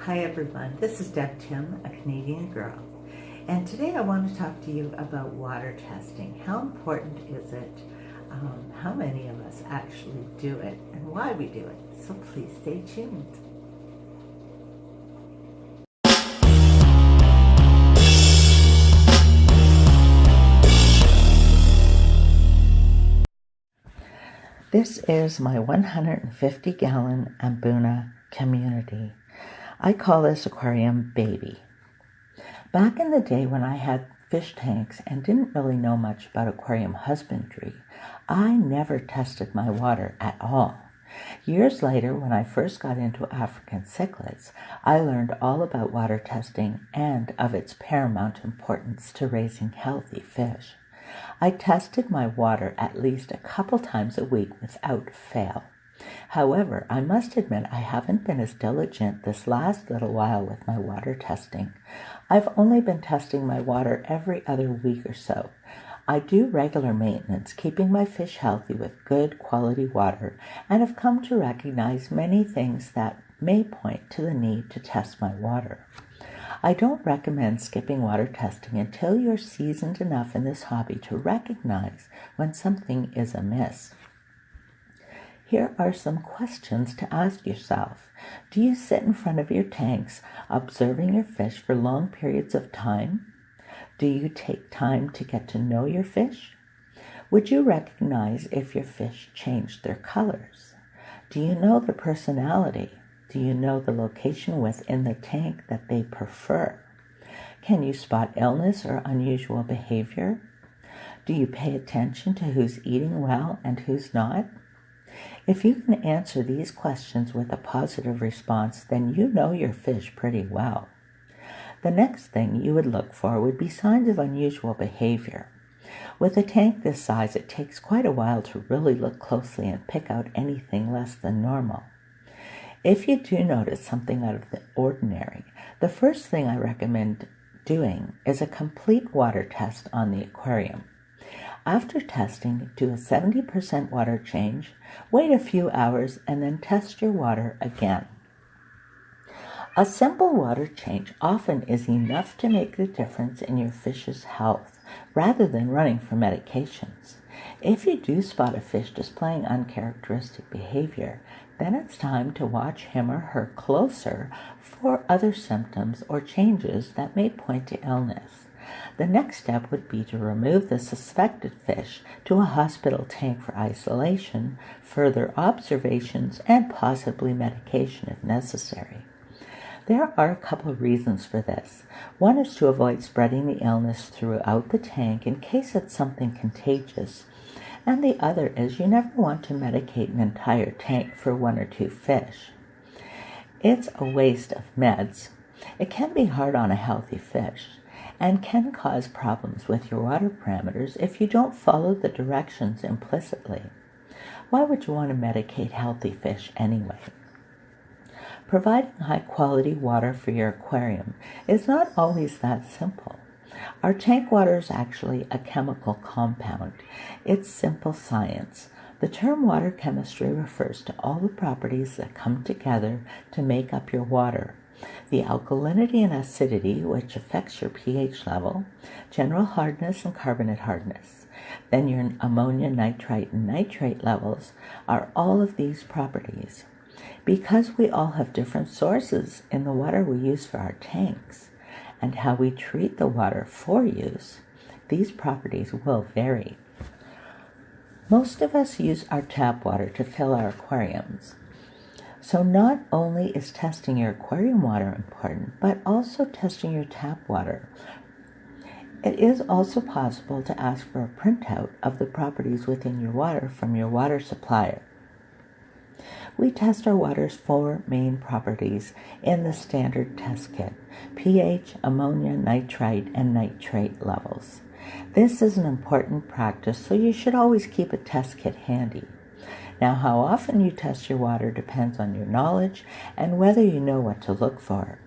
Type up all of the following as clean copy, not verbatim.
Hi everyone, this is Deb Tim, a Canadian girl, and today I want to talk to you about water testing. How important is it? How many of us actually do it, and why we do it? So please stay tuned. This is my 150-gallon Ambuna community. I call this aquarium Baby. Back in the day when I had fish tanks and didn't really know much about aquarium husbandry, I never tested my water at all. Years later, when I first got into African cichlids, I learned all about water testing and of its paramount importance to raising healthy fish. I tested my water at least a couple times a week without fail. However, I must admit I haven't been as diligent this last little while with my water testing. I've only been testing my water every other week or so. I do regular maintenance, keeping my fish healthy with good quality water, and have come to recognize many things that may point to the need to test my water. I don't recommend skipping water testing until you're seasoned enough in this hobby to recognize when something is amiss. Here are some questions to ask yourself. Do you sit in front of your tanks observing your fish for long periods of time? Do you take time to get to know your fish? Would you recognize if your fish changed their colors? Do you know their personality? Do you know the location within the tank that they prefer? Can you spot illness or unusual behavior? Do you pay attention to who's eating well and who's not? If you can answer these questions with a positive response, then you know your fish pretty well. The next thing you would look for would be signs of unusual behavior. With a tank this size, it takes quite a while to really look closely and pick out anything less than normal. If you do notice something out of the ordinary, the first thing I recommend doing is a complete water test on the aquarium. After testing, do a 70% water change, wait a few hours, and then test your water again. A simple water change often is enough to make the difference in your fish's health, rather than running for medications. If you do spot a fish displaying uncharacteristic behavior, then it's time to watch him or her closer for other symptoms or changes that may point to illness. The next step would be to remove the suspected fish to a hospital tank for isolation, further observations, and possibly medication if necessary. There are a couple of reasons for this. One is to avoid spreading the illness throughout the tank in case it's something contagious, and the other is you never want to medicate an entire tank for one or two fish. It's a waste of meds. It can be hard on a healthy fish and can cause problems with your water parameters if you don't follow the directions implicitly. Why would you want to medicate healthy fish anyway? Providing high-quality water for your aquarium is not always that simple. Our tank water is actually a chemical compound. It's simple science. The term water chemistry refers to all the properties that come together to make up your water. The alkalinity and acidity, which affects your pH level, general hardness and carbonate hardness. Then your ammonia, nitrite, and nitrate levels are all of these properties. Because we all have different sources in the water we use for our tanks and how we treat the water for use, these properties will vary. Most of us use our tap water to fill our aquariums. So not only is testing your aquarium water important, but also testing your tap water. It is also possible to ask for a printout of the properties within your water from your water supplier. We test our water's 4 main properties in the standard test kit: pH, ammonia, nitrite, and nitrate levels. This is an important practice, so you should always keep a test kit handy. Now, how often you test your water depends on your knowledge and whether you know what to look for.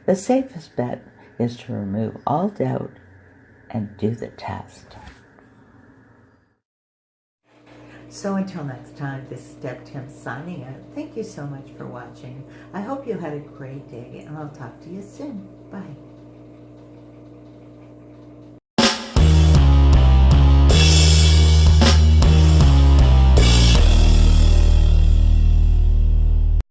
The safest bet is to remove all doubt and do the test. So until next time, this is Deb Tim signing out. Thank you so much for watching. I hope you had a great day, and I'll talk to you soon. Bye.